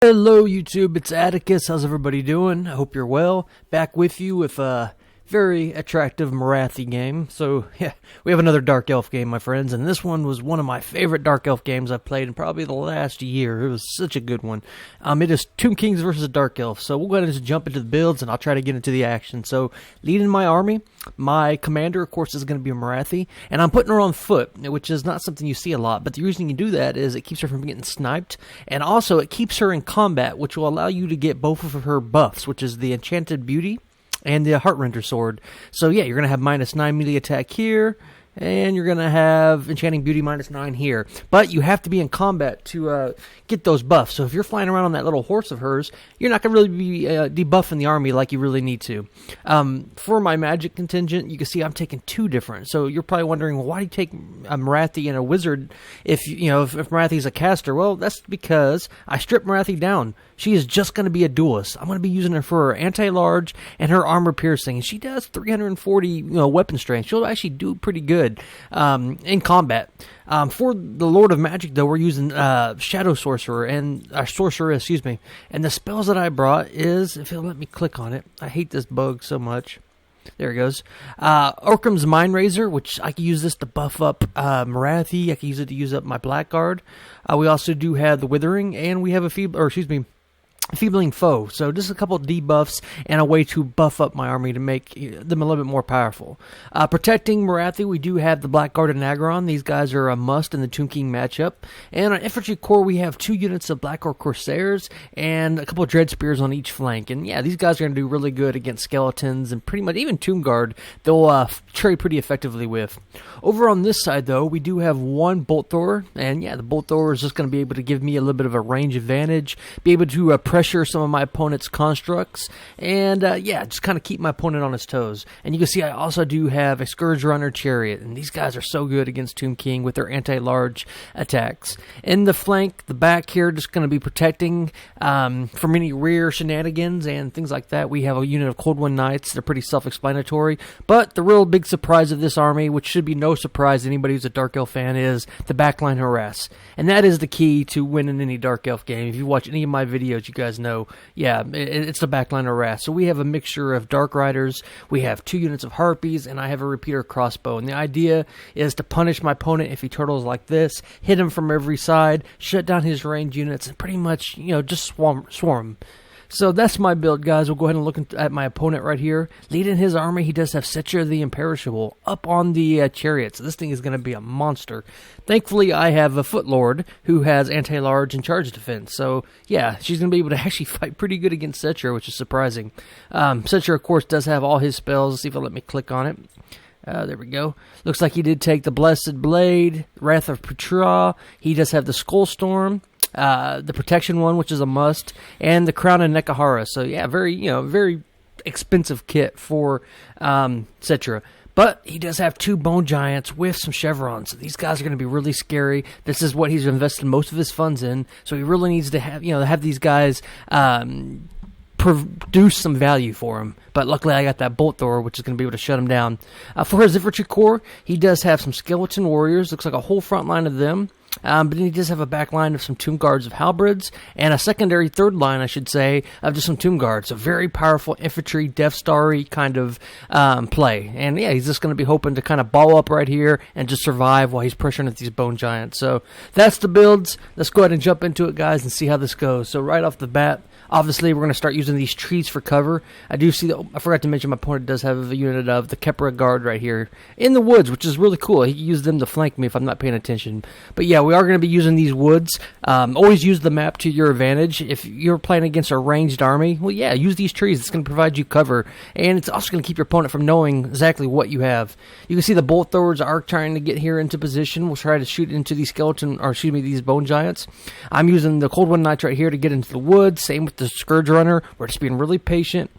Hello YouTube, it's Atticus. How's everybody doing? I hope you're well. Back with you with a very attractive Morathi game. So yeah, we have another Dark Elf game, my friends, and this one was one of my favorite Dark Elf games I've played in probably the last year. It was such a good one. It is Tomb Kings versus Dark Elf. So we'll go ahead and just jump into the builds and I'll try to get into the action. So leading my army, my commander, of course, is going to be a Morathi, and I'm putting her on foot, which is not something you see a lot, but the reason you do that is it keeps her from getting sniped, and also it keeps her in combat, which will allow you to get both of her buffs, which is the Enchanted Beauty and the Heartrender Sword. So yeah, you're going to have -9 melee attack here, and you're going to have Enchanting Beauty -9 here. But you have to be in combat to get those buffs. So if you're flying around on that little horse of hers, you're not going to really be debuffing the army like you really need to. For my magic contingent, you can see I'm taking two different. So you're probably wondering, well, why do you take a Morathi and a wizard if Morathi's a caster? Well, that's because I stripped Morathi down. She is just going to be a duelist. I'm going to be using her for her anti-large and her armor piercing. And she does 340 weapon strength. She'll actually do pretty good in combat. For the Lord of Magic, though, we're using Shadow Sorcerer and Sorceress, excuse me. And the spells that I brought is, if it'll let me click on it, I hate this bug so much. There it goes. Orcham's Mind Razor, which I can use this to buff up Morathi. I can use it to use up my Blackguard. We also do have the Withering, and we have a Feebling Foe. So just a couple of debuffs and a way to buff up my army to make them a little bit more powerful. Protecting Morathi, we do have the Blackguard and Agron. These guys are a must in the Tomb King matchup. And on Infantry Corps, we have 2 units of Blackguard Corsairs and a couple of Dread Spears on each flank. And yeah, these guys are going to do really good against skeletons and pretty much even Tomb Guard. They'll trade pretty effectively with. Over on this side, though, we do have one Bolt Thrower. And yeah, the Bolt Thrower is just going to be able to give me a little bit of a range advantage, be able to pressure some of my opponent's constructs, and yeah, just kind of keep my opponent on his toes. And you can see I also do have a Scourge Runner Chariot, and these guys are so good against Tomb King with their anti-large attacks. In the flank, the back here, just going to be protecting from any rear shenanigans and things like that. We have a unit of Cold One Knights. They're pretty self-explanatory, but the real big surprise of this army, which should be no surprise to anybody who's a Dark Elf fan, is the backline harass. And that is the key to winning any Dark Elf game. If you watch any of my videos, you guys know, yeah, it's the backline harass. So we have a mixture of Dark Riders, we have 2 units of Harpies, and I have a Repeater Crossbow. And the idea is to punish my opponent if he turtles like this, hit him from every side, shut down his ranged units, and pretty much, just swarm. So that's my build, guys. We'll go ahead and look at my opponent right here. Leading his army, he does have Settra the Imperishable up on the chariot. So this thing is going to be a monster. Thankfully, I have a Footlord who has anti-large and charge defense. So yeah, she's going to be able to actually fight pretty good against Settra, which is surprising. Settra, of course, does have all his spells. Let's see if it'll let me click on it. There we go. Looks like he did take the Blessed Blade, Wrath of Petra. He does have the Skull Storm, the Protection one, which is a must, and the Crown of Nekahara. So yeah, very expensive kit for Settra. But he does have 2 Bone Giants with some Chevrons. So these guys are going to be really scary. This is what he's invested most of his funds in. So he really needs to have these guys produce some value for him. But luckily I got that Bolt Thrower, which is going to be able to shut him down. For his Infantry Corps, he does have some Skeleton Warriors. Looks like a whole front line of them. But then he does have a back line of some Tomb Guards of Halberds, and a secondary third line, I should say, of just some Tomb Guards. A very powerful infantry, Death Star-y kind of play. And yeah, he's just going to be hoping to kind of ball up right here and just survive while he's pressuring at these Bone Giants. So that's the builds. Let's go ahead and jump into it, guys, and see how this goes. So right off the bat, obviously, we're going to start using these trees for cover. I do see that, I forgot to mention, my opponent does have a unit of the Khepra Guard right here in the woods, which is really cool. He can use them to flank me if I'm not paying attention. But yeah, we are going to be using these woods. Always use the map to your advantage. If you're playing against a ranged army, well, yeah, use these trees. It's going to provide you cover, and it's also going to keep your opponent from knowing exactly what you have. You can see the Bolt Throwers are trying to get here into position. We'll try to shoot into these these Bone Giants. I'm using the Cold One Knights right here to get into the woods. Same with the Scourge Runner. We're just being really patient,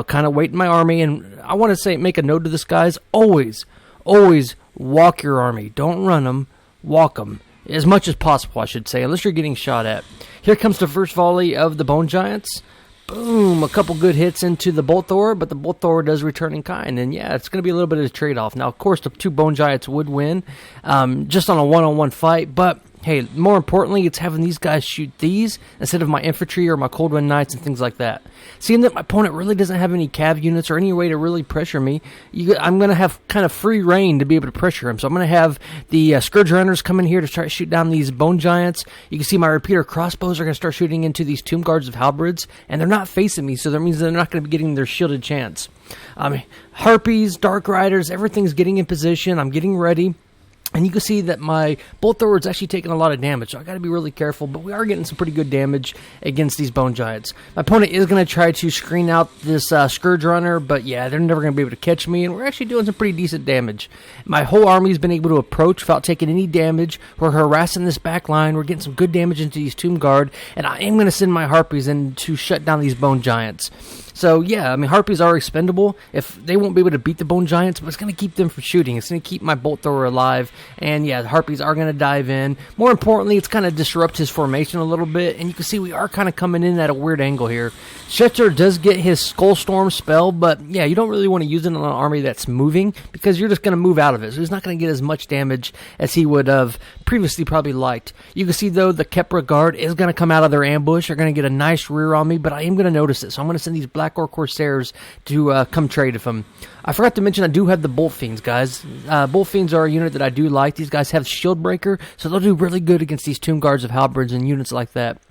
kind of waiting my army. And I want to make a note to this, guys. Always walk your army. Don't run them. Walk them. As much as possible, I should say, unless you're getting shot at. Here comes the first volley of the Bone Giants. Boom, a couple good hits into the Bolt Thrower, but the Bolt Thrower does return in kind, and yeah, it's going to be a little bit of a trade-off. Now, of course, the 2 Bone Giants would win just on a one-on-one fight, but hey, more importantly, it's having these guys shoot these instead of my infantry or my Cold Wind Knights and things like that. Seeing that my opponent really doesn't have any cav units or any way to really pressure me, I'm going to have kind of free reign to be able to pressure him. So I'm going to have the Scourge Runners come in here to try to shoot down these Bone Giants. You can see my Repeater Crossbows are going to start shooting into these Tomb Guards of Halberds, and they're not facing me, so that means they're not going to be getting their shielded chance. Harpies, Dark Riders, everything's getting in position. I'm getting ready. And you can see that my Bolt Thrower is actually taking a lot of damage, so I got to be really careful, but we are getting some pretty good damage against these Bone Giants. My opponent is going to try to screen out this Scourge Runner, but yeah, they're never going to be able to catch me, and we're actually doing some pretty decent damage. My whole army's been able to approach without taking any damage. We're harassing this back line. We're getting some good damage into these Tomb Guard, and I am going to send my Harpies in to shut down these Bone Giants. So, yeah, I mean, Harpies are expendable. If they won't be able to beat the Bone Giants, but it's going to keep them from shooting. It's going to keep my Bolt Thrower alive. And, yeah, the Harpies are going to dive in. More importantly, it's kind of disrupt his formation a little bit. And you can see we are kind of coming in at a weird angle here. Schechter does get his Skull Storm spell, but, yeah, you don't really want to use it on an army that's moving because you're just going to move out of it. So he's not going to get as much damage as he would have previously probably liked. You can see, though, the Kepra Guard is going to come out of their ambush. They're going to get a nice rear on me, but I am going to notice it. So I'm going to send these Black Orc Corsairs to come trade with him. I forgot to mention I do have the Bolt Fiends, guys. Bolt Fiends are a unit that I do like. These guys have Shield Breaker, so they'll do really good against these Tomb Guards of Halberds and units like that.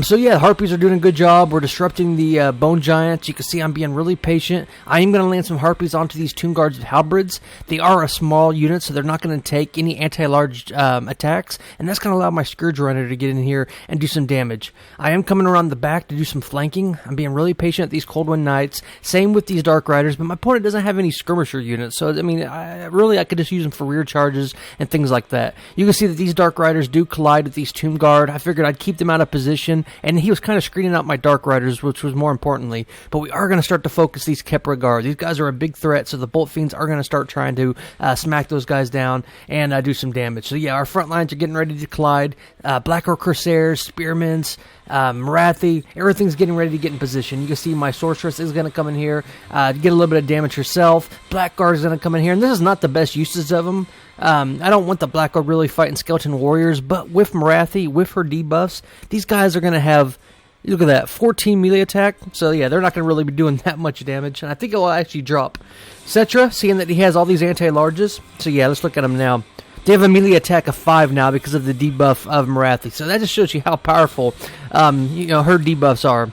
So yeah, Harpies are doing a good job. We're disrupting the Bone Giants. You can see I'm being really patient. I am going to land some Harpies onto these Tomb Guards of Halberds. They are a small unit, so they're not going to take any anti-large attacks, and that's going to allow my Scourge Runner to get in here and do some damage. I am coming around the back to do some flanking. I'm being really patient at these Cold Wind Knights. Same with these Dark Riders, but my opponent doesn't have any Skirmisher units, so I mean, I could just use them for rear charges and things like that. You can see that these Dark Riders do collide with these Tomb Guard. I figured I'd keep them out of position, and he was kind of screening out my Dark Riders, which was more importantly. But we are going to start to focus these Kepra Guard. These guys are a big threat, so the Bolt Fiends are going to start trying to smack those guys down and do some damage. So yeah, our front lines are getting ready to collide. Black Orc Corsairs, Spearmans, Marathi, everything's getting ready to get in position. You can see my Sorceress is going to come in here, get a little bit of damage herself. Black Guard is going to come in here, and this is not the best uses of them. I don't want the Black Guard really fighting Skeleton Warriors, but with Marathi, with her debuffs, these guys are going to have, look at that, 14 melee attack. So yeah, they're not going to really be doing that much damage, and I think it will actually drop. Cetra, seeing that he has all these anti-larges, so yeah, let's look at him now. They have a melee attack of 5 now because of the debuff of Marathi. So that just shows you how powerful, her debuffs are.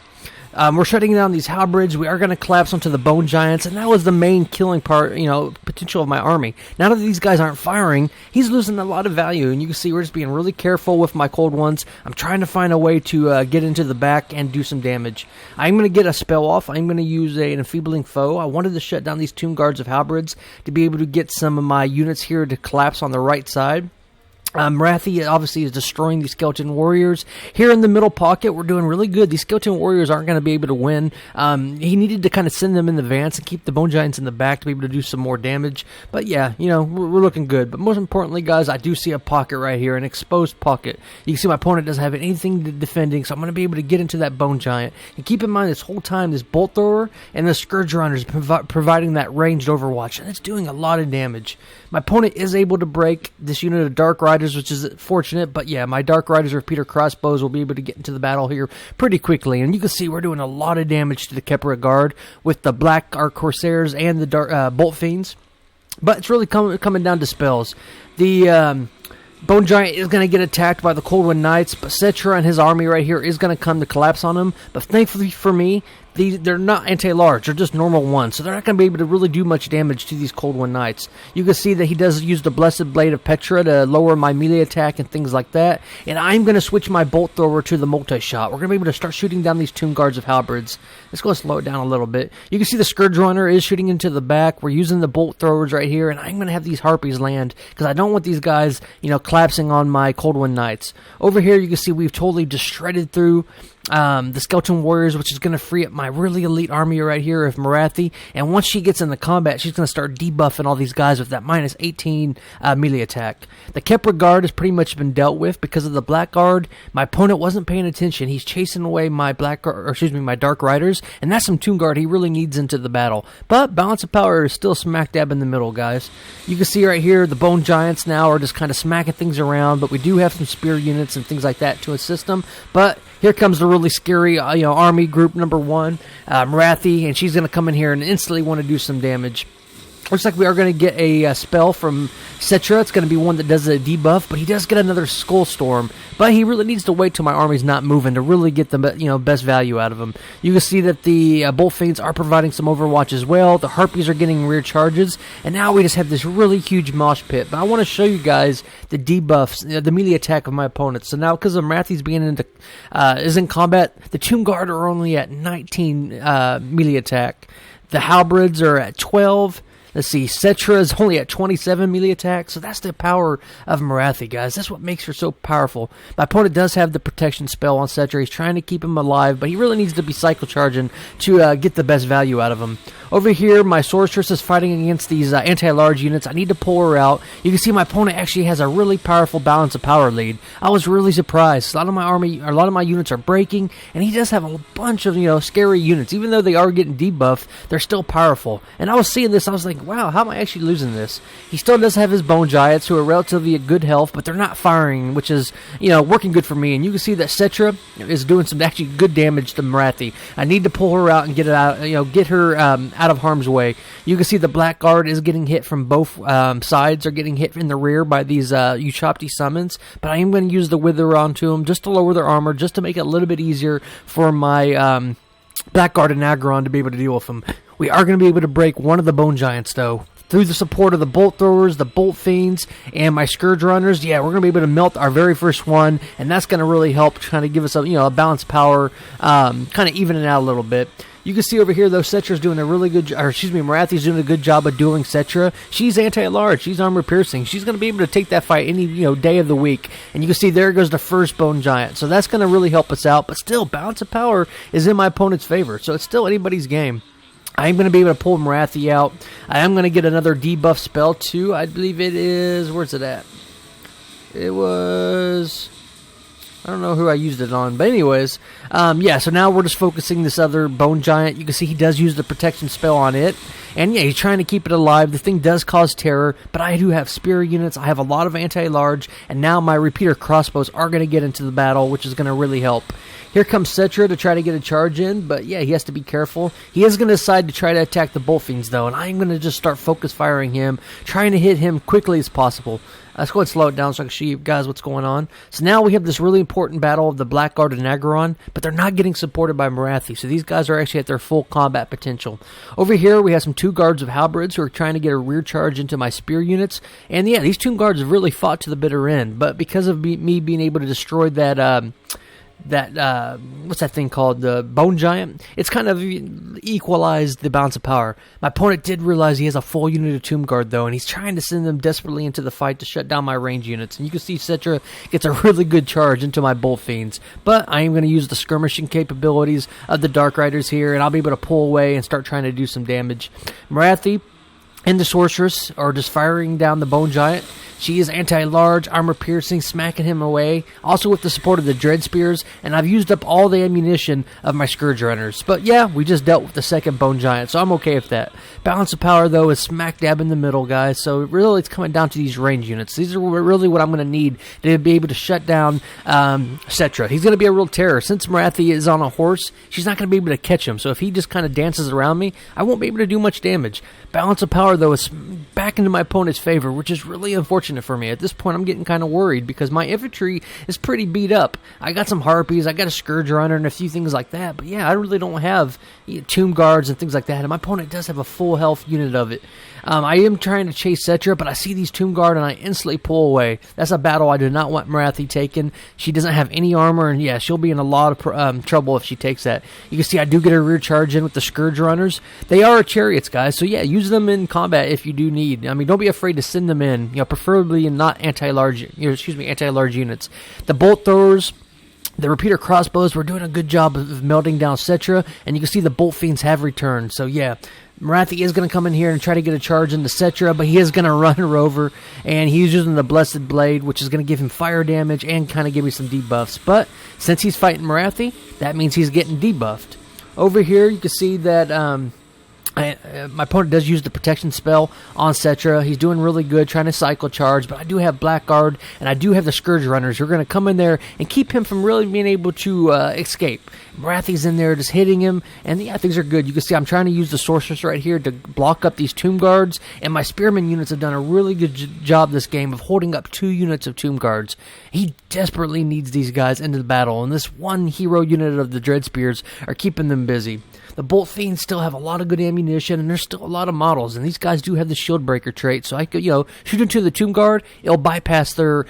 We're shutting down these halberds. We are going to collapse onto the Bone Giants, and that was the main killing part, potential of my army. Now that these guys aren't firing, he's losing a lot of value, and you can see we're just being really careful with my cold ones. I'm trying to find a way to get into the back and do some damage. I'm going to get a spell off. I'm going to use an Enfeebling Foe. I wanted to shut down these Tomb Guards of Halberds to be able to get some of my units here to collapse on the right side. Marathi obviously is destroying these Skeleton Warriors. Here in the middle pocket, we're doing really good. These Skeleton Warriors aren't going to be able to win. He needed to kind of send them in advance and keep the Bone Giants in the back to be able to do some more damage. But yeah, we're looking good. But most importantly, guys, I do see a pocket right here, an exposed pocket. You can see my opponent doesn't have anything defending, so I'm going to be able to get into that Bone Giant. And keep in mind, this whole time, this Bolt Thrower and the Scourge Runner is providing that ranged overwatch, and it's doing a lot of damage. My opponent is able to break this unit of Dark Riders, which is fortunate, but yeah, my Dark Riders or Repeater Crossbows will be able to get into the battle here pretty quickly, and you can see we're doing a lot of damage to the Kepra Guard with the Black Orc Corsairs and the Bolt Fiends, but it's really coming down to spells. The Bone Giant is going to get attacked by the Cold Wind Knights, but Cetra and his army right here is going to come to collapse on him, but thankfully for me, they're not anti-large, they're just normal ones, so they're not going to be able to really do much damage to these Cold Wind Knights. You can see that he does use the Blessed Blade of Petra to lower my melee attack and things like that, and I'm going to switch my Bolt Thrower to the Multi-Shot. We're going to be able to start shooting down these Tomb Guards of Halberds. Let's go slow it down a little bit. You can see the Scourge Runner is shooting into the back. We're using the Bolt Throwers right here, and I'm going to have these Harpies land, because I don't want these guys, collapsing on my Cold Wind Knights. Over here, you can see we've totally just shredded through the Skeleton Warriors, which is going to free up my really elite army right here of Morathi. And once she gets into combat, she's going to start debuffing all these guys with that minus 18 melee attack. The Kepler Guard has pretty much been dealt with because of the Black Guard. My opponent wasn't paying attention. He's chasing away my my Dark Riders, and that's some Tomb Guard he really needs into the battle. But Balance of Power is still smack dab in the middle, guys. You can see right here the Bone Giants now are just kind of smacking things around, but we do have some spear units and things like that to assist them. But here comes the really scary army group number 1, Morathi, and she's going to come in here and instantly want to do some damage. Looks like we are going to get a spell from Cetra. It's going to be one that does a debuff, but he does get another Skull Storm. But he really needs to wait till my army's not moving to really get the best value out of him. You can see that the Bolt Fiends are providing some Overwatch as well. The Harpies are getting rear charges, and now we just have this really huge mosh pit. But I want to show you guys the debuffs, the melee attack of my opponents. So now, because of Morathi's being is in combat, the Tomb Guard are only at 19 melee attack. The Halberds are at 12. Let's see, Cetra is only at 27 melee attack, so that's the power of Morathi, guys. That's what makes her so powerful. My opponent does have the protection spell on Cetra. He's trying to keep him alive, but he really needs to be cycle charging to get the best value out of him. Over here, my Sorceress is fighting against these anti-large units. I need to pull her out. You can see my opponent actually has a really powerful Balance of Power lead. I was really surprised. A lot of my units are breaking, and he does have a bunch of scary units. Even though they are getting debuffed, they're still powerful. And I was seeing this, I was like, wow, how am I actually losing this? He still does have his Bone Giants, who are relatively at good health, but they're not firing, which is working good for me. And you can see that Cetra is doing some actually good damage to Morathi. I need to pull her out and get it out, get her out of harm's way. You can see the Black Guard is getting hit from both sides, are getting hit in the rear by these Ushabti summons, but I am going to use the Wither onto them just to lower their armor, just to make it a little bit easier for my Black Guard and Aggron to be able to deal with them. We are going to be able to break one of the Bone Giants, though. Through the support of the Bolt Throwers, the Bolt Fiends, and my Scourge Runners, we're going to be able to melt our very first one, and that's going to really help kind of give us a balanced power, kind of even it out a little bit. You can see over here, though, Cetra's doing a really good Morathi's doing a good job of dueling Cetra. She's anti-large. She's armor-piercing. She's going to be able to take that fight any, day of the week. And you can see there goes the first Bone Giant. So that's going to really help us out. But still, Balance of Power is in my opponent's favor. So it's still anybody's game. I'm going to be able to pull Morathi out. I am going to get another debuff spell, too. I believe it is... Where's it at? It was... I don't know who I used it on, but anyways, so now we're just focusing this other Bone Giant. You can see he does use the protection spell on it, and he's trying to keep it alive. The thing does cause terror, but I do have spear units. I have a lot of anti-large, and now my repeater crossbows are going to get into the battle, which is going to really help. Here comes Cetra to try to get a charge in, but he has to be careful. He is going to decide to try to attack the Bolt Fiends, though, and I'm going to just start focus firing him, trying to hit him quickly as possible. Let's go ahead and slow it down so I can show you guys what's going on. So now we have this really important battle of the Black Guard and Aggron, but they're not getting supported by Morathi, so these guys are actually at their full combat potential. Over here, we have some 2 guards of Halberds who are trying to get a rear charge into my spear units, and these 2 guards have really fought to the bitter end, but because of me being able to destroy that... what's that thing called, the Bone Giant, it's kind of equalized the Balance of Power. My opponent did realize he has a full unit of Tomb Guard, though, and he's trying to send them desperately into the fight to shut down my range units. And you can see Cetra gets a really good charge into my Bolt Fiends, but I am going to use the skirmishing capabilities of the Dark Riders here, and I'll be able to pull away and start trying to do some damage. Morathi and the Sorceress are just firing down the Bone Giant. She is anti-large, armor-piercing, smacking him away, also with the support of the Dread Spears, and I've used up all the ammunition of my Scourge Runners. But we just dealt with the second Bone Giant, so I'm okay with that. Balance of Power, though, is smack dab in the middle, guys, so really it's coming down to these range units. These are really what I'm going to need to be able to shut down Cetra. He's going to be a real terror. Since Morathi is on a horse, she's not going to be able to catch him, so if he just kind of dances around me, I won't be able to do much damage. Balance of Power, though, is back into my opponent's favor, which is really unfortunate for me. At this point, I'm getting kind of worried because my infantry is pretty beat up. I got some Harpies, I got a Scourge Runner, and a few things like that, but I really don't have Tomb Guards and things like that, and my opponent does have a full health unit of it. I am trying to chase Cetra, but I see these Tomb Guard, and I instantly pull away. That's a battle I do not want Morathi taken. She doesn't have any armor, and she'll be in a lot of trouble if she takes that. You can see I do get a rear charge in with the Scourge Runners. They are chariots, guys, so use them in combat if you do need. I mean, don't be afraid to send them in, preferably in not anti-large units. The Bolt Throwers The repeater crossbows were doing a good job of melting down Cetra, and you can see the Bolt Fiends have returned. So yeah, Morathi is going to come in here and try to get a charge into Cetra, but he is going to run her over, and he's using the Blessed Blade, which is going to give him fire damage and kind of give me some debuffs. But since he's fighting Morathi, that means he's getting debuffed. Over here, you can see that my opponent does use the protection spell on Cetra. He's doing really good trying to cycle charge, but I do have Blackguard, and I do have the Scourge Runners who are going to come in there and keep him from really being able to escape. Morathi's in there just hitting him, and yeah, things are good. You can see I'm trying to use the Sorceress right here to block up these Tomb Guards, and my Spearman units have done a really good job this game of holding up 2 units of Tomb Guards. He desperately needs these guys into the battle, and this one hero unit of the Dread Spears are keeping them busy. The Bolt Fiends still have a lot of good ammunition, and there's still a lot of models, and these guys do have the Shield Breaker trait, so I could, shoot into the Tomb Guard, it'll bypass their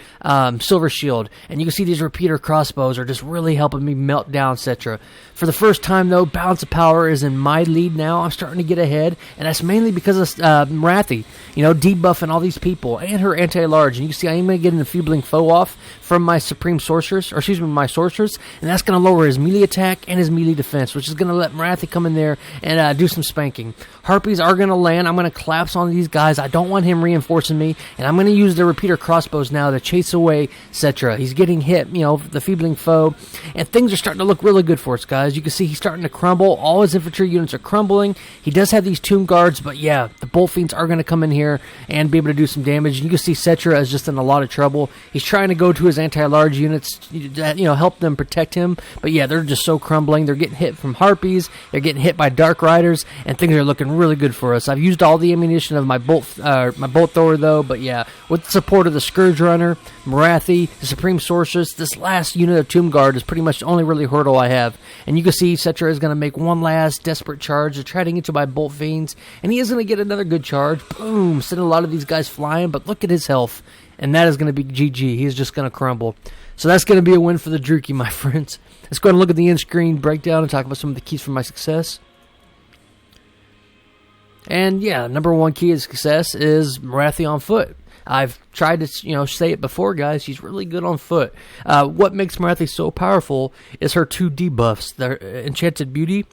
Silver Shield, and you can see these repeater crossbows are just really helping me melt down Cetra. For the first time, though, Balance of Power is in my lead now. I'm starting to get ahead, and that's mainly because of Morathi, debuffing all these people, and her anti-large, and you can see I am going to get an Enfeebling Foe off from my my Sorceress, and that's going to lower his melee attack and his melee defense, which is going to let Morathi come in there and do some spanking. Harpies are going to land. I'm going to collapse on these guys. I don't want him reinforcing me, and I'm going to use the repeater crossbows now to chase away Cetra. He's getting hit, the Feebling Foe, and things are starting to look really good for us, guys. You can see he's starting to crumble. All his infantry units are crumbling. He does have these Tomb Guards, but yeah, the Bolt Fiends are going to come in here and be able to do some damage. You can see Cetra is just in a lot of trouble. He's trying to go to his anti-large units that, help them protect him, but yeah, they're just so crumbling. They're getting hit from Harpies. They're getting hit by Dark Riders, and things are looking really good for us. I've used all the ammunition of my Bolt Thrower, though, but yeah, with the support of the Scourge Runner, Morathi, the Supreme Sorceress, this last unit of Tomb Guard is pretty much the only really hurdle I have. And you can see Cetra is going to make one last desperate charge to try to get to my Bolt Fiends, and he is going to get another good charge. Boom! Sending a lot of these guys flying, but look at his health, and that is going to be GG. He's just going to crumble. So that's going to be a win for the Druchii, my friends. Let's go ahead and look at the in-screen breakdown and talk about some of the keys for my success. And yeah, number one key of success is Morathi on foot. I've tried to, say it before, guys. She's really good on foot. What makes Morathi so powerful is her 2 debuffs, the Enchanted Beauty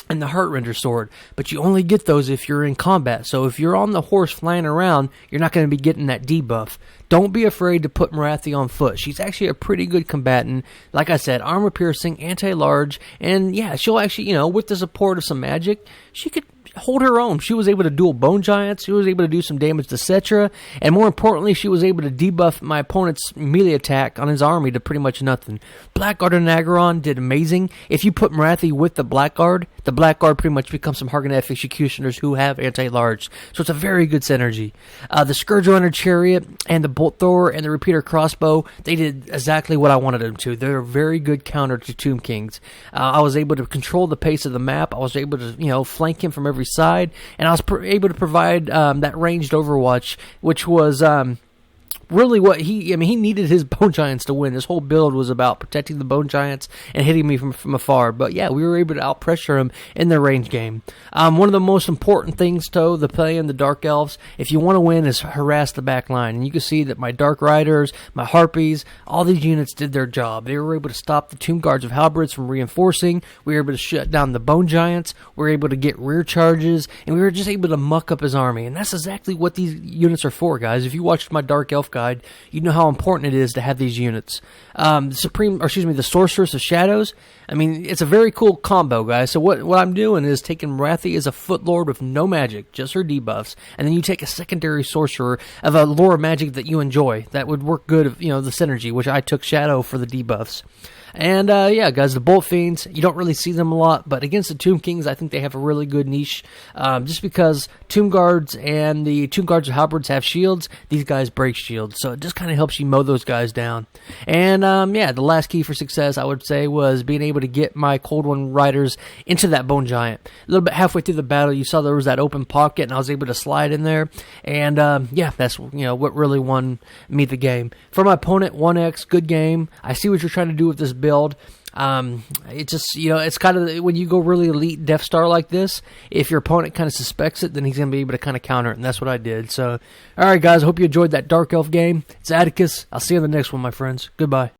and the Heartrender Sword, but you only get those if you're in combat. So if you're on the horse flying around, you're not going to be getting that debuff. Don't be afraid to put Morathi on foot. She's actually a pretty good combatant. Like I said, armor piercing, anti-large, and yeah, she'll actually, with the support of some magic, she could hold her own. She was able to duel Bone Giants. She was able to do some damage to Cetra, and more importantly, she was able to debuff my opponent's melee attack on his army to pretty much nothing. Blackguard and Nagaron did amazing. If you put Morathi with the Blackguard pretty much becomes some Hargoneth Executioners who have anti-large, so it's a very good synergy. The Scourge Runner Chariot and the Bolt Thrower and the Repeater Crossbow, they did exactly what I wanted them to. They're a very good counter to Tomb Kings. I was able to control the pace of the map. I was able to, flank him from every side, and I was able to provide that ranged overwatch, which was really what he needed his Bone Giants to win. This whole build was about protecting the Bone Giants and hitting me from afar. But yeah, we were able to outpressure him in the range game. One of the most important things, though, the play in the Dark Elves, if you want to win, is harass the back line. And you can see that my Dark Riders, my Harpies, all these units did their job. They were able to stop the Tomb Guards of Halberds from reinforcing. We were able to shut down the Bone Giants. We were able to get rear charges. And we were just able to muck up his army. And that's exactly what these units are for, guys. If you watched my Dark Elf guide, you know how important it is to have these units. The Sorceress of Shadows, it's a very cool combo, guys. So what I'm doing is taking Morathi as a Footlord with no magic, just her debuffs, and then you take a secondary sorcerer of a lore magic that you enjoy. That would work good, the synergy, which I took Shadow for the debuffs. And, yeah, guys, the Bolt Fiends, you don't really see them a lot, but against the Tomb Kings, I think they have a really good niche. Just because Tomb Guards and the Tomb Guards of Halberds have shields, these guys break shields, so it just kind of helps you mow those guys down. And, yeah, the last key for success, I would say, was being able to get my Cold One Riders into that Bone Giant. A little bit halfway through the battle, you saw there was that open pocket, and I was able to slide in there. And, yeah, that's, what really won me the game. For my opponent, 1X, good game. I see what you're trying to do with this build. It just, it's kind of, when you go really elite Death Star like this, if your opponent kind of suspects it, then he's going to be able to kind of counter it, and that's what I did. So, alright guys, I hope you enjoyed that Dark Elf game. It's Atticus. I'll see you in the next one, my friends. Goodbye.